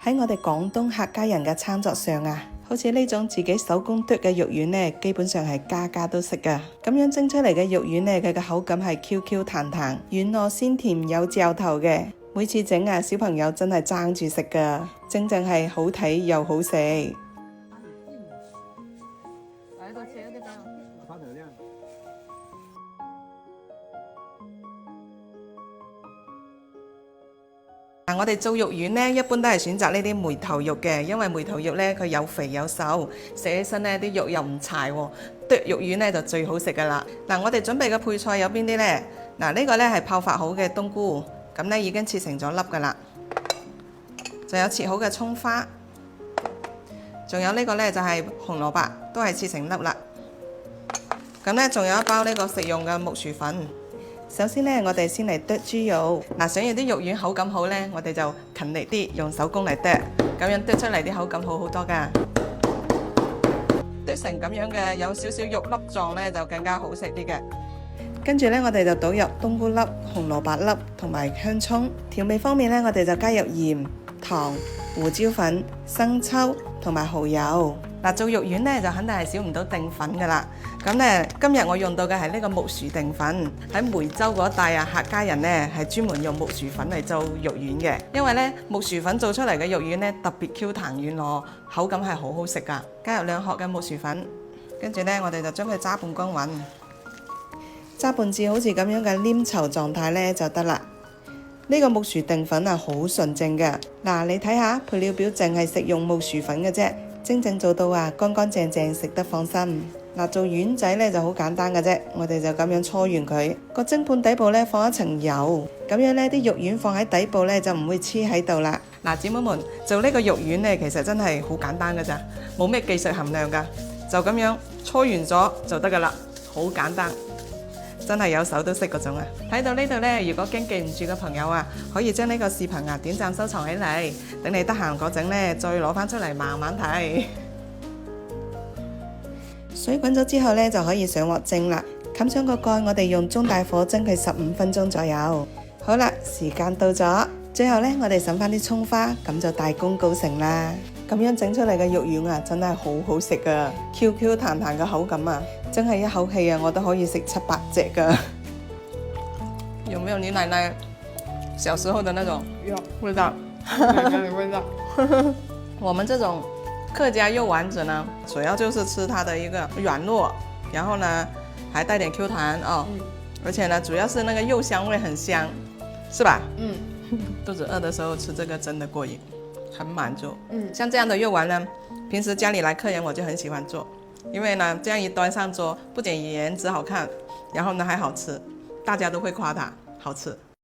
喺我哋廣東客家人嘅餐桌上啊，好似呢種自己手工剁嘅肉丸呢，基本上係家家都識噶。咁樣蒸出嚟嘅肉丸呢，佢嘅口感係 Q 彈彈，軟糯鮮甜有嚼頭嘅。每次整啊，小朋友真係爭住食噶，正係好睇又好食。我哋做肉丸呢，一般都係選擇呢啲梅頭肉嘅，因為梅頭肉呢，佢有肥有瘦，食起身呢啲肉又唔柴喎，剁肉丸呢就最好食噶啦。我哋準備嘅配菜有邊啲呢？呢個呢係泡發好嘅冬菇，咁呢已經切成咗粒噶啦，仲有切好嘅蔥花，仲有呢個呢就係紅蘿蔔，都係切成粒啦。咁呢仲有一包呢個食用嘅木薯粉。首先呢，我哋先嚟剁豬肉。想要啲肉丸口感好呢，我哋就勤力啲，用手工嚟剁，咁樣剁出嚟啲口感好好多噶。剁成咁樣嘅，有少少肉粒狀呢，就更加好食啲嘅。跟住呢，我哋就倒入冬菇粒、紅蘿蔔粒同埋香葱。調味方面呢，我哋就加入鹽、糖、胡椒粉、生抽同埋蠔油。做肉丸呢，就肯定係少唔到澱粉噶啦。咁呢，今日我用到嘅係呢個木薯澱粉。喺梅州嗰帶啊，客家人呢係專門用木薯粉嚟做肉丸嘅。因為呢，木薯粉做出嚟嘅肉丸呢，特別 Q 彈軟糯，口感係好好食噶。加入2殼嘅木薯粉，跟住呢，我哋就將佢揸拌均勻，揸拌至好似咁樣嘅黏稠狀態呢就得啦。呢個木薯澱粉啊，好純正嘅。你睇下配料表，淨係食用木薯粉嘅啫。真正做到啊，乾乾淨淨，食得放心。做丸仔呢就好簡單嘅啫，我哋就咁樣搓完佢，個蒸盤底部呢放一層油，咁樣呢啲肉丸放喺底部呢就唔會黐喺度啦。姊妹們，做呢個肉丸呢其實真係好簡單嘅咋，冇咩技術含量噶，就咁樣搓完咗就得噶啦，好簡單，真係有手都識嗰種啊！睇到呢度呢，如果驚記唔住嘅朋友啊，可以將呢個視頻啊短暫收藏起嚟，等你得閒嗰陣呢再攞翻出嚟慢慢睇。水滾咗之後呢，就可以上鑊蒸啦。冚上個蓋，我哋用中大火蒸佢15分鐘左右。好啦，時間到咗，最後呢，我哋揼翻啲蔥花，咁就大功告成啦。咁樣整出嚟嘅肉丸啊，真係好好食噶 ，Q 彈彈嘅口感啊，真係一口氣啊，我都可以食7、8隻噶。有沒有你奶奶小時候的那種味道？奶奶的味道。我們這種客家肉丸子呢，主要就是吃它的一個軟糯，然後呢還帶點 Q 彈哦，而且呢主要是那個肉香味很香，是吧？肚子餓的時候吃這個真的過癮，很滿足。像這樣的肉丸呢，平時家裡來客人我就很喜歡做，因為呢這樣一端上桌，不僅顏值好看，然後呢還好吃，大家都會誇它好吃。